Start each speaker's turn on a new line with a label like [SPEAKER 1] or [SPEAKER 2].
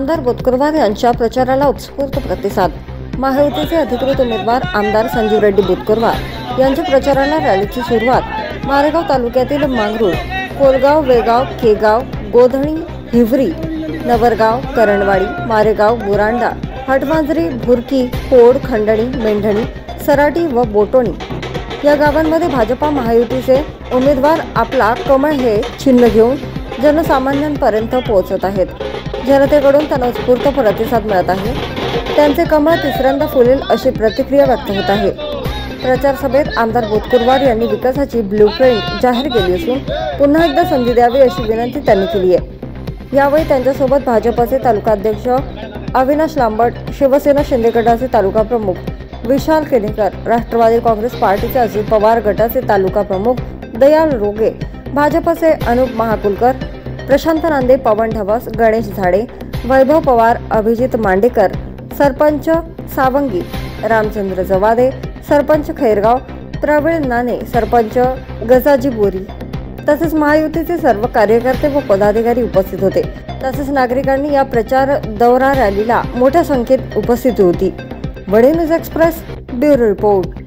[SPEAKER 1] आमदार बुतकुरवार यांच्या प्रचाराला उत्स्फूर्त प्रतिसाद। महायुतीचे अधिकृत उमेदवार आमदार संजीव रेड्डी बुतकुरवार यांच्या प्रचाराला रॅलीची सुरुवात मारेगाव तालुक्यातील मांगरूळ, कोलगाव, वेगाव, केगाव, गोधणी, हिवरी, नवरगाव, करणवाडी, मारेगाव, बुरांडा, हटमांजरी, भुरकी, कोड, खंडणी, मेंढणी, सराटी व बोटोणी या गावांमध्ये भाजपा महायुतीचे उमेदवार आपला कमळ हे चिन्ह घेऊन जनसामान्यांपर्यंत पोहोचत आहेत। जनतेकडून त्यांना उत्स्फूर्त प्रतिसाद मिळत आहे। त्यांचे कमळ तिसऱ्यांदा फुलेल अशी प्रतिक्रिया व्यक्त होत आहे। प्रचार सभेत आमदार बुतकुरवार यांनी विकासाची ब्लूप्रिंट जाहीर केली असून पुन्हा एकदा संधी द्यावी अशी विनंती त्यांनी केली आहे। यावेळी त्यांच्यासोबत भाजपचे तालुकाध्यक्ष अविनाश लांबट, शिवसेना शिंदे गटाचे तालुका प्रमुख विशाल केनेकर, राष्ट्रवादी काँग्रेस पार्टीचे अजित पवार गटाचे तालुका प्रमुख दयाल रोगे, भाजपचे अनुप महाकुलकर, प्रशांत नांदे, पवन ढवस, गणेश झाडे, वैभव पवार, अभिजित मांडेकर, सरपंच सावंगी, रामचंद्र जवादे, सरपंच खैरगाव, प्रवीण नाने, सरपंच गजाजी बोरी तसेच महायुतीचे सर्व कार्यकर्ते व पदाधिकारी उपस्थित होते। तसेच नागरिकांनी या प्रचार दौरा रॅलीला मोठ्या संख्येत उपस्थिती होती। वडे न्यूज एक्सप्रेस ब्युरो रिपोर्ट।